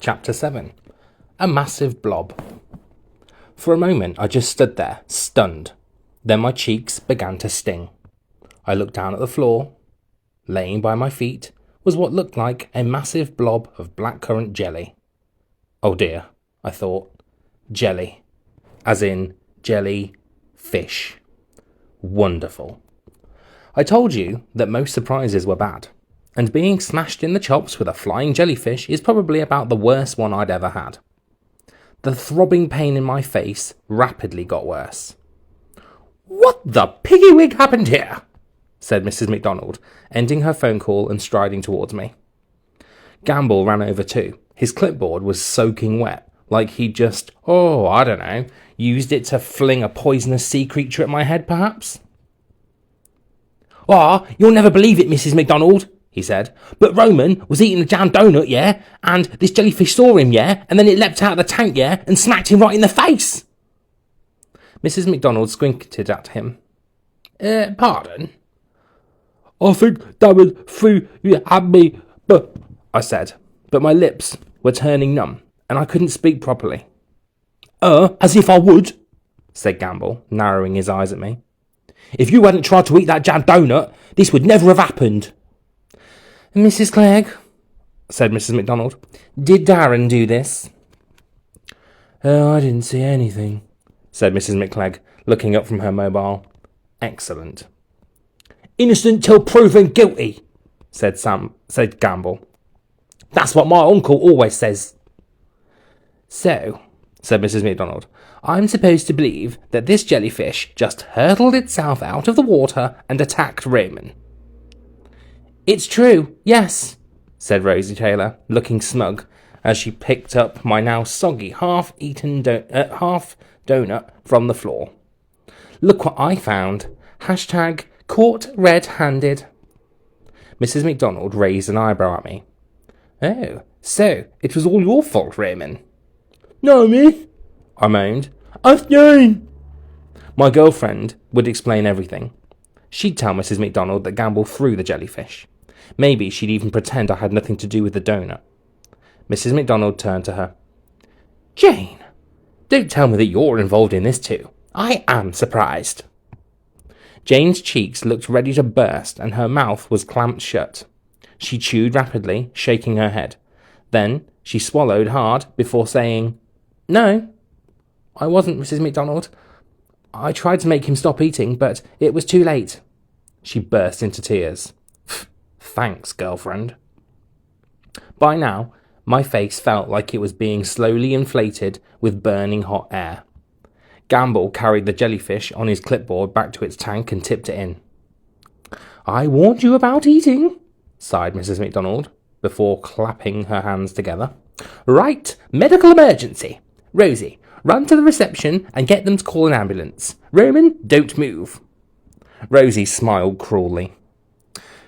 Chapter 7. A Massive Blob. For a moment I just stood there, stunned. Then my cheeks began to sting. I looked down at the floor. Laying by my feet was what looked like a massive blob of blackcurrant jelly. Oh dear, I thought. Jelly. As in jelly fish. Wonderful. I told you that most surprises were bad, and being smashed in the chops with a flying jellyfish is probably about the worst one I'd ever had. The throbbing pain in my face rapidly got worse. "What the piggywig happened here?" said Mrs. McDonald, ending her phone call and striding towards me. Gamble ran over too. His clipboard was soaking wet, like he'd just, used it to fling a poisonous sea creature at my head, perhaps. "You'll never believe it, Mrs. McDonald," he said, "but Roman was eating a jam donut, yeah, and this jellyfish saw him, yeah, and then it leapt out of the tank, yeah, and smacked him right in the face." Mrs. McDonald squinted at him. Pardon?" "I think that was through you at me, I said, but my lips were turning numb, and I couldn't speak properly. As if I would," said Gamble, narrowing his eyes at me. "If you hadn't tried to eat that jam donut, this would never have happened." "Mrs. Clegg," said Mrs. McDonald, "did Darren do this?" "I didn't see anything," said Mrs. McClegg, looking up from her mobile. "Excellent." "Innocent till proven guilty," said Gamble. "That's what my uncle always says." "So," said Mrs. McDonald, "I'm supposed to believe that this jellyfish just hurtled itself out of the water and attacked Raymond." "It's true, yes," said Rosie Taylor, looking smug as she picked up my now soggy half-eaten half donut from the floor. "Look what I found. Hashtag caught red-handed." Mrs. McDonald raised an eyebrow at me. "Oh, so it was all your fault, Raymond?" "No, miss," I moaned. "Afternoon." My girlfriend would explain everything. She'd tell Mrs. McDonald that Gamble threw the jellyfish. Maybe she'd even pretend I had nothing to do with the donut. Mrs. McDonald turned to her. "Jane, don't tell me that you're involved in this too. I am surprised." Jane's cheeks looked ready to burst and her mouth was clamped shut. She chewed rapidly, shaking her head. Then she swallowed hard before saying, "No, I wasn't, Mrs. McDonald. I tried to make him stop eating, but it was too late." She burst into tears. "Thanks, girlfriend." By now, my face felt like it was being slowly inflated with burning hot air. Gamble carried the jellyfish on his clipboard back to its tank and tipped it in. "I warned you about eating," sighed Mrs. McDonald, before clapping her hands together. "Right, medical emergency. Rosie, run to the reception and get them to call an ambulance. Roman, don't move." Rosie smiled cruelly.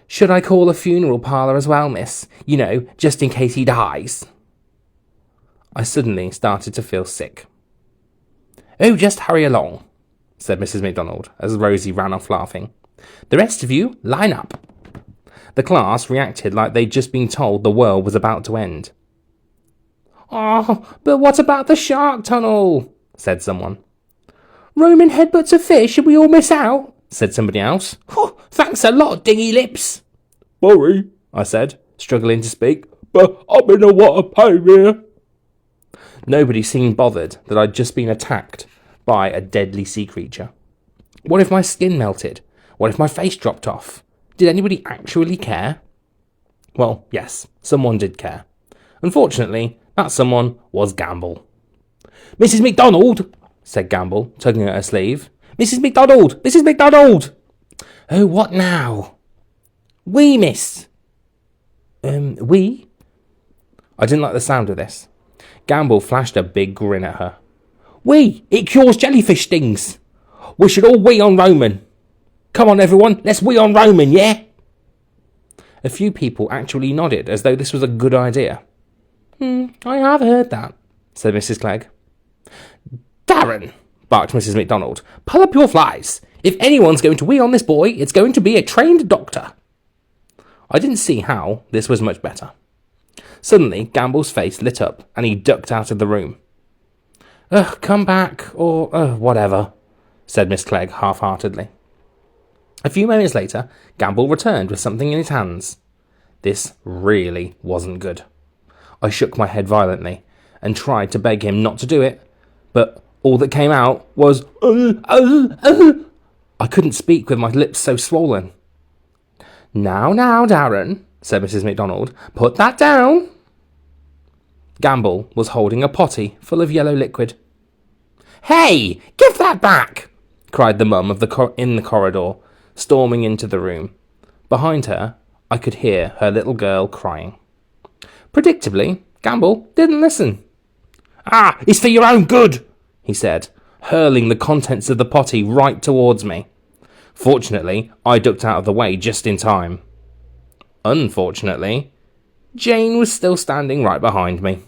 "Should I call a funeral parlour as well, miss? Just in case he dies." I suddenly started to feel sick. "Oh, just hurry along," said Mrs. McDonald, as Rosie ran off laughing. "The rest of you, line up." The class reacted like they'd just been told the world was about to end. "But what about the shark tunnel?" said someone. "Roman headbutts a fish and we all miss out," said somebody else. "Thanks a lot, dingy lips." "Sorry," I said, struggling to speak, "but I'm in a lot of pain here." Nobody seemed bothered that I'd just been attacked by a deadly sea creature. What if my skin melted? What if my face dropped off? Did anybody actually care? Well, yes, someone did care. Unfortunately, that someone was Gamble. "Mrs. McDonald," said Gamble, tugging at her sleeve. "Mrs. McDonald! Mrs. McDonald!" "Oh, what now?" "We, miss." We? I didn't like the sound of this. Gamble flashed a big grin at her. "We! It cures jellyfish stings. We should all wee on Roman. Come on, everyone, let's wee on Roman, yeah?" A few people actually nodded as though this was a good idea. "I have heard that," said Mrs. Clegg. "Darren," barked Mrs. McDonald, "pull up your flies. If anyone's going to wee on this boy, it's going to be a trained doctor." I didn't see how this was much better. Suddenly, Gamble's face lit up, and he ducked out of the room. Come back, or whatever, said Miss Clegg half-heartedly. A few moments later, Gamble returned with something in his hands. This really wasn't good. I shook my head violently, and tried to beg him not to do it, but all that came out was, I couldn't speak with my lips so swollen. Now, Darren, said Mrs. MacDonald, put that down. Gamble was holding a potty full of yellow liquid. Hey, give that back, cried the mum in the corridor, storming into the room. Behind her, I could hear her little girl crying. Predictably, Gamble didn't listen. It's for your own good, he said, hurling the contents of the potty right towards me. Fortunately, I ducked out of the way just in time. Unfortunately, Jane was still standing right behind me.